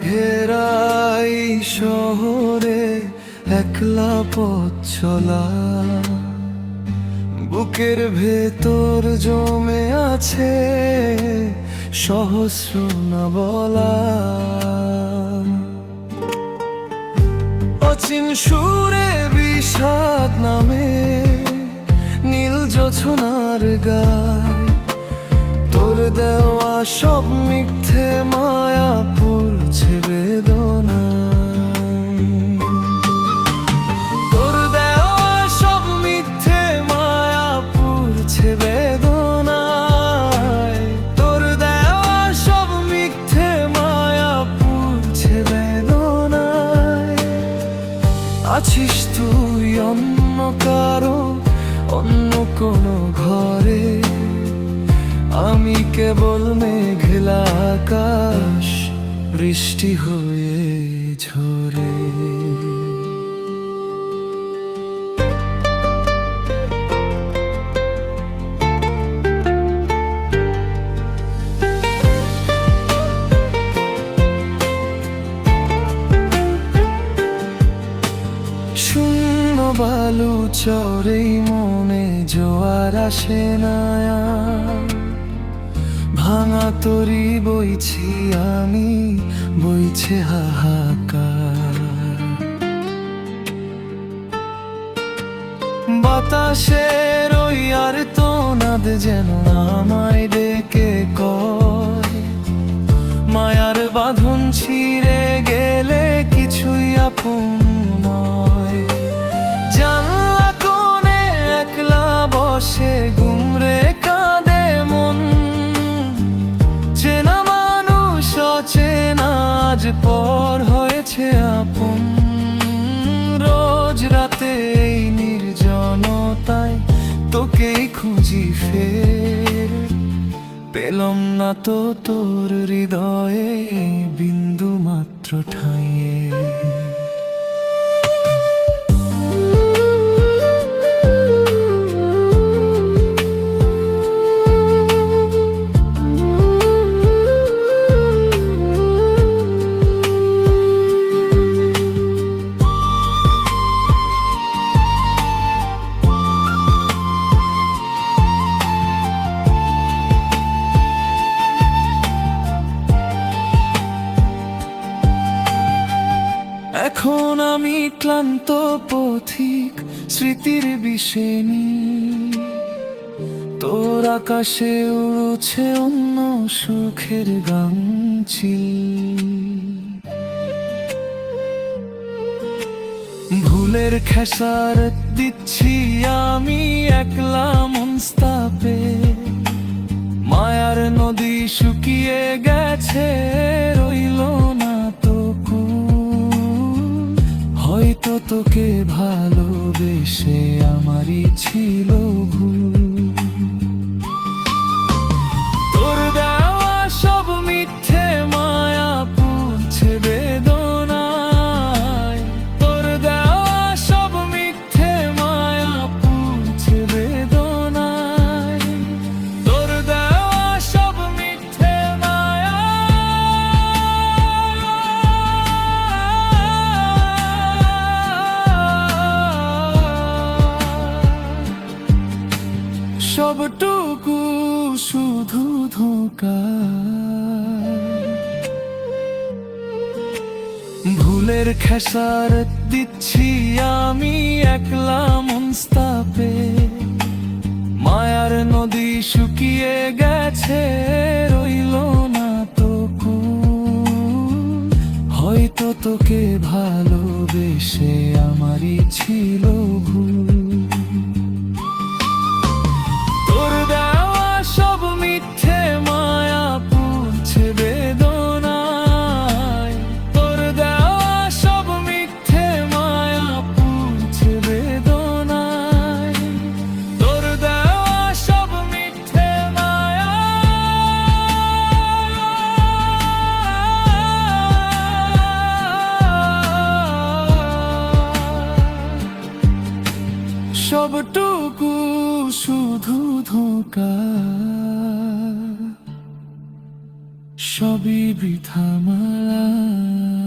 ঘেরা এই শহরে একলা পথ চলা, বুকের ভেতর জমে আছে সহস্র না বলা। অচিন সুরে বিষাদ নামে নীল জোছনার গায়, তোর দেওয়া সব মিথ্যে মায়া পড়ছে বেদনা। তোর দেওয়া সব মিথ্যে মায়া পড়ছে বেদনায়, তোর দেওয়া সব মিথ্যে মায়া পড়ছে বেদনায়। আছিস তুই অন্য কারো অন্য কোনো ঘরে, আমি কেবল মেঘলা আকাশ বৃষ্টি হয়ে ঝরে। শূন্য বালু চরেই মনে জোয়ার আসে না, ভাঙা তরি বইছি আমি, বইছে হাহাকার। বাতাসের ওই আর তো নাদ যেন আমায় ডেকে কয়, মায়ার বাঁধন ছিঁড়ে গেলে কিছুই আপন নয়। জানলা কোণে একলা বসে গুমরে কাঁদে মন, চেনা মানুষ অচেনা আজ পর হয়েছে আপন। রোজ রাতে এই নির্জনতায় তোকেই খুঁজি ফের, পেলাম না তো তোর হৃদয়ে বিন্দু মাত্র ঠাঁইয়ে। এখন আমি ক্লান্ত পথিক স্মৃতির বিষেনি, তোর আকাশে উড়ছে অন্য সুখের গামছি। ভুলের খেসার দিচ্ছি আমি একলা মনস্তাপে, মায়ার নদী শুকিয়ে গেছে রইল না তো কুল। হয়তো তোকে ভালোবেসে আমারই ছিল ভুল। তোর দেওয়া সব মিথ্যে মায়া পড়ছে বেদনায়, তোর দেওয়া সব মিথ্যে মায়া পড়ছে বেদনায়, তোর দেওয়া সব মিথ্যে মায়া। সবটুকু শুধু ধোঁকা, ভুলের খেসার দিচ্ছি আমি একলা মনস্তাপে, মায়ার নদী শুকিয়ে গেছে রইল না তো কুল। হয়তো তোকে ভালোবেসে আমারই ছিল ভুল। তোর দেওয়া সব মিথ্যে মায়া পড়ছে বেদনায়, তোর দেওয়া সব মিথ্যে মায়া পড়ছে বেদনায়, তোর দেওয়া সব মিথ্যে মায়া। সবটুকু শুধু ধোঁকা। সবই বৃথা মালা।